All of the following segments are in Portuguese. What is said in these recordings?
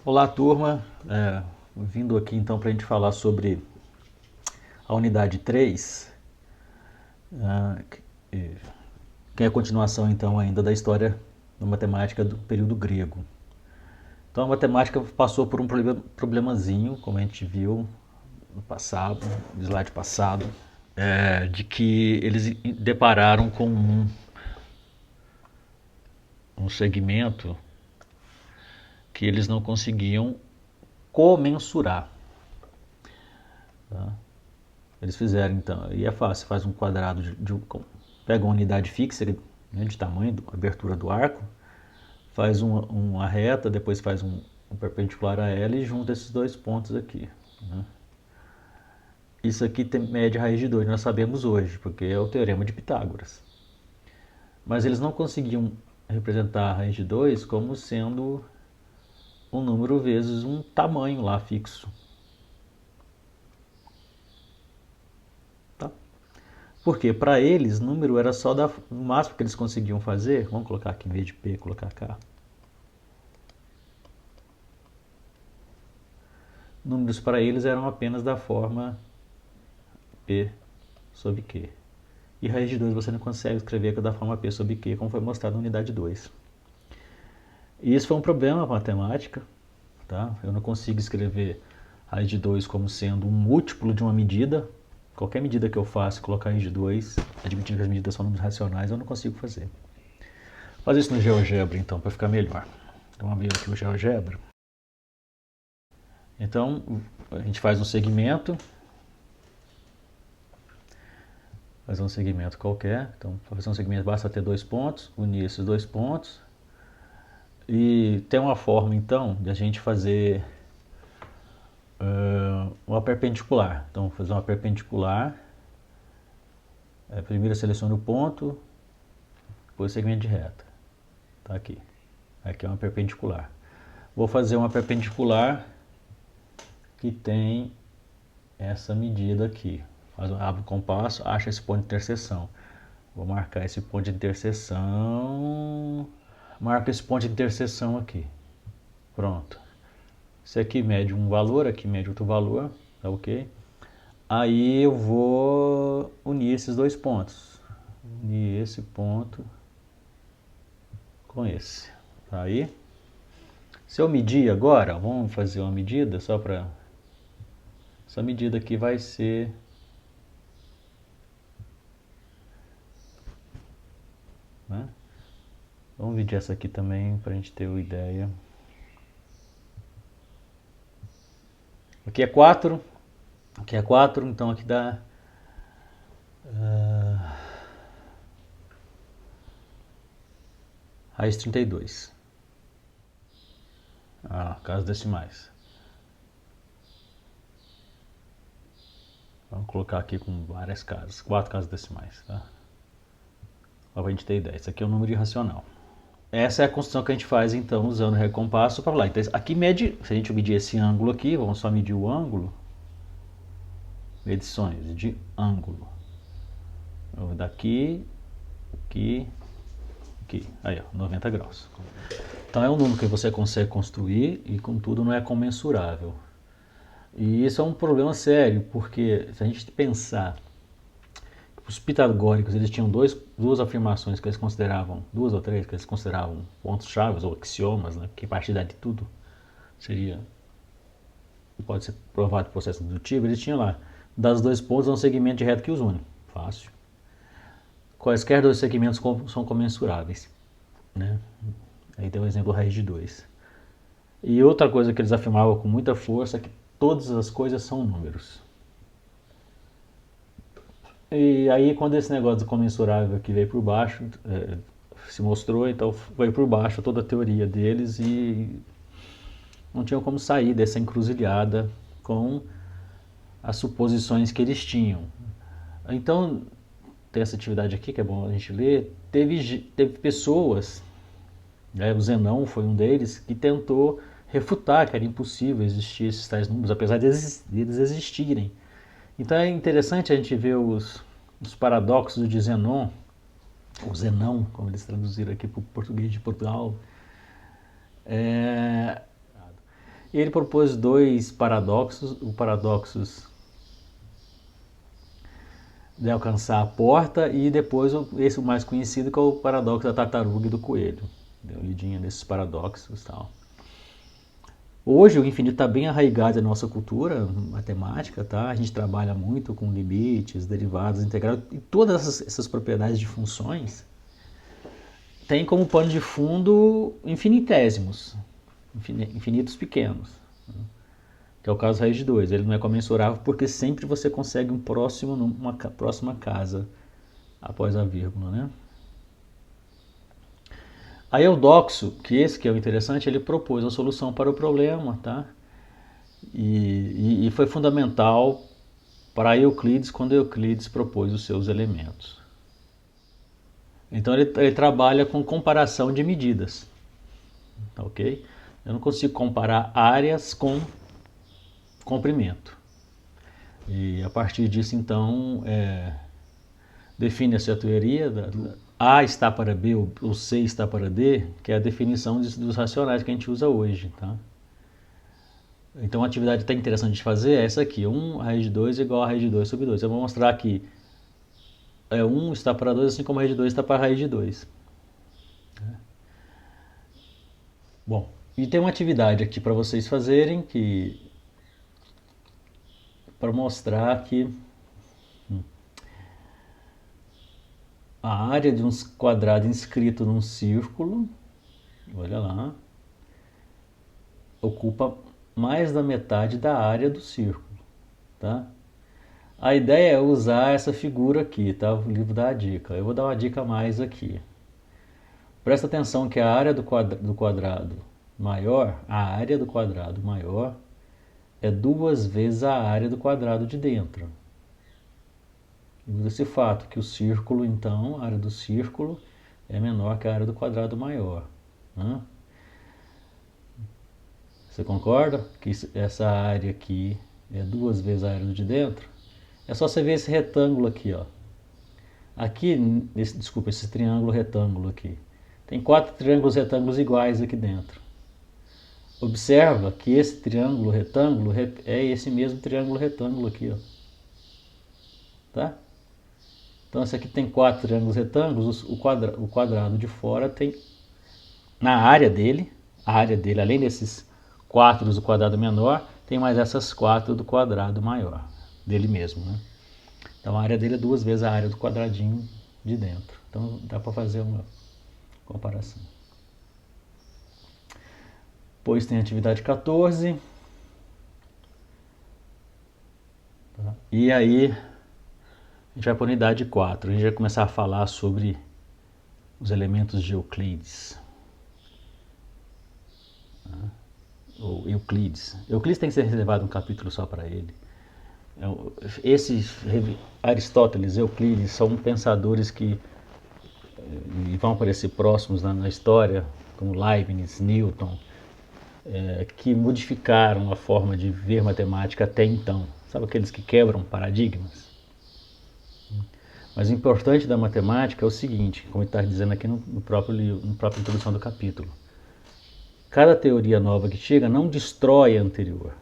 Olá, turma. Vindo aqui então para a gente falar sobre a unidade 3, que é a continuação então ainda da história da matemática do período grego. Então a matemática passou por um problemazinho, como a gente viu no passado, no slide passado, de que eles depararam com um segmento que eles não conseguiam comensurar. Tá? Eles fizeram então, e é fácil, faz um quadrado pega uma unidade fixa, né, de tamanho, abertura do arco, faz uma reta, depois faz um perpendicular a ela e junta esses dois pontos aqui. Né? Isso aqui mede a raiz de 2, nós sabemos hoje, porque é o teorema de Pitágoras. Mas eles não conseguiam representar a raiz de 2 como sendo um número vezes um tamanho lá fixo. Tá? Porque para eles, número era só o máximo que eles conseguiam fazer. Vamos colocar aqui em vez de P, colocar K. Números para eles eram apenas da forma P sobre Q. E raiz de 2 você não consegue escrever da forma P sobre Q, como foi mostrado na unidade 2. E isso foi um problema na matemática. Tá? Eu não consigo escrever raiz de 2 como sendo um múltiplo de uma medida. Qualquer medida que eu faça, colocar raiz de 2, admitindo que as medidas são números racionais, eu não consigo fazer. Vou fazer isso no GeoGebra então, para ficar melhor. Então, vamos abrir aqui o GeoGebra. Então, a gente faz um segmento. Fazer um segmento qualquer. Então, para fazer um segmento basta ter dois pontos, unir esses dois pontos. E tem uma forma, então, de a gente fazer uma perpendicular. Então, fazer uma perpendicular. Primeiro eu seleciono o ponto, depois segmento de reta. Tá aqui. Aqui é uma perpendicular. Vou fazer uma perpendicular que tem essa medida aqui. Abro o compasso, acha esse ponto de interseção. Vou marcar esse ponto de interseção. Marco esse ponto de interseção aqui. Pronto. Esse aqui mede um valor, aqui mede outro valor. Tá ok? Aí eu vou unir esses dois pontos. Unir esse ponto com esse. Tá aí? Se eu medir agora, vamos fazer uma medida só para... Essa medida aqui vai ser... Né? Vamos medir essa aqui também para a gente ter uma ideia. Aqui é 4. Aqui é 4, então aqui dá... raiz 32. Casas decimais. Vamos colocar aqui com várias casas, 4 casas decimais, tá? Para a gente ter ideia. Isso aqui é um número irracional. Essa é a construção que a gente faz, então, usando o recompasso para lá. Então, aqui mede, se a gente medir esse ângulo aqui, vamos só medir o ângulo. Medições de ângulo. Daqui, aqui, aqui. Aí, ó, 90 graus. Então, é um número que você consegue construir e, contudo, não é comensurável. E isso é um problema sério, porque se a gente pensar, os pitagóricos eles tinham duas afirmações que eles consideravam, duas ou três que eles consideravam pontos-chave ou axiomas, né, que a partir daí tudo pode ser provado por processo dedutivo. Eles tinham lá, das dois pontos é um segmento de reta que os une. Fácil. Quaisquer dois segmentos são comensuráveis. Né? Aí tem o exemplo raiz de 2. E outra coisa que eles afirmavam com muita força é que todas as coisas são números. E aí quando esse negócio do comensurável aqui veio por baixo, se mostrou, então veio por baixo toda a teoria deles e não tinham como sair dessa encruzilhada com as suposições que eles tinham. Então, tem essa atividade aqui que é bom a gente ler, teve pessoas, né, o Zenão foi um deles, que tentou refutar que era impossível existir esses tais números, apesar de eles existirem. Então é interessante a gente ver os paradoxos de Zenon, ou Zenão, como eles traduziram aqui para o português de Portugal. Ele propôs dois paradoxos, o paradoxos de alcançar a porta e depois esse o mais conhecido, que é o paradoxo da tartaruga e do coelho. Deu uma lidinha nesses paradoxos e tal. Hoje o infinito está bem arraigado na nossa cultura matemática, tá? A gente trabalha muito com limites, derivadas, integrados, e todas essas propriedades de funções têm como pano de fundo infinitésimos, infinitos pequenos, né? Que é o caso raiz de 2. Ele não é comensurável porque sempre você consegue um próximo numa próxima casa após a vírgula, né? Aí Eudoxo, que esse que é o interessante, ele propôs a solução para o problema, tá? E foi fundamental para Euclides quando Euclides propôs os seus elementos. Então ele trabalha com comparação de medidas, ok? Eu não consigo comparar áreas com comprimento. E a partir disso, então, define-se a teoria A está para B ou C está para D, que é a definição dos racionais que a gente usa hoje, tá? Então a atividade até interessante de fazer é essa aqui, 1 raiz de 2 igual a raiz de 2 sobre 2. Eu vou mostrar que 1 está para 2, assim como a raiz de 2 está para a raiz de 2. Bom, e tem uma atividade aqui para vocês fazerem, para mostrar que a área de um quadrado inscrito num círculo, olha lá, ocupa mais da metade da área do círculo, tá? A ideia é usar essa figura aqui, tá? O livro dá a dica. Eu vou dar uma dica a mais aqui. Presta atenção que a área do quadrado maior, é 2 vezes a área do quadrado de dentro. Esse fato que o círculo, então, a área do círculo é menor que a área do quadrado maior, né? Você concorda que essa área aqui é 2 vezes a área de dentro? É só você ver esse retângulo aqui, ó. Aqui, desculpa, esse triângulo retângulo aqui. Tem 4 triângulos retângulos iguais aqui dentro. Observa que esse triângulo retângulo é esse mesmo triângulo retângulo aqui, ó. Tá? Então esse aqui tem 4 triângulos retângulos, o quadrado de fora tem, na área dele, além desses 4 do quadrado menor, tem mais essas 4 do quadrado maior, dele mesmo, né? Então a área dele é 2 vezes a área do quadradinho de dentro. Então dá para fazer uma comparação. Depois tem a atividade 14. E aí a gente vai para a unidade 4. A gente vai começar a falar sobre os elementos de Euclides. Ou Euclides. Euclides tem que ser reservado um capítulo só para ele. Aristóteles, Euclides, são pensadores que vão aparecer próximos na história, como Leibniz, Newton, que modificaram a forma de ver matemática até então. Sabe aqueles que quebram paradigmas? Mas o importante da matemática é o seguinte, como ele está dizendo aqui no próprio livro, na própria introdução do capítulo. Cada teoria nova que chega não destrói a anterior,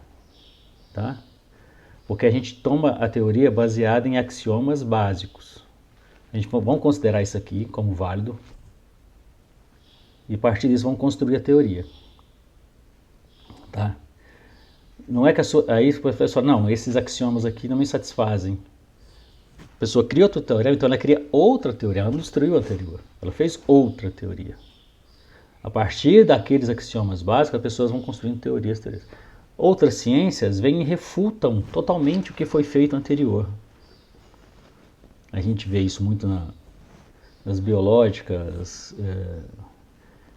tá? Porque a gente toma a teoria baseada em axiomas básicos. Vamos considerar isso aqui como válido e a partir disso vamos construir a teoria, tá? Não é que aí o professor, não, esses axiomas aqui não me satisfazem. A pessoa cria outro teorema, então ela cria outra teoria, ela não destruiu a anterior, ela fez outra teoria. A partir daqueles axiomas básicos, as pessoas vão construindo teorias. Outras ciências vêm e refutam totalmente o que foi feito anterior. A gente vê isso muito nas biológicas,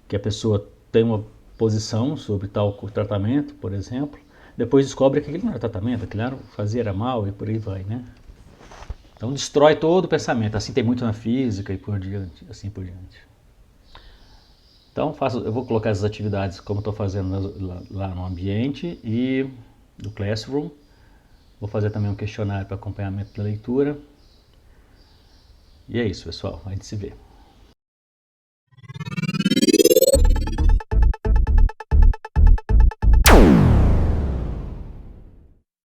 que a pessoa tem uma posição sobre tal tratamento, por exemplo, depois descobre que aquilo não era tratamento, aquilo era mal e por aí vai, né? Então destrói todo o pensamento. Assim tem muito na física e por diante, assim por diante. Então eu vou colocar essas atividades como estou fazendo lá no ambiente e do Classroom. Vou fazer também um questionário para acompanhamento da leitura. E é isso, pessoal. A gente se vê.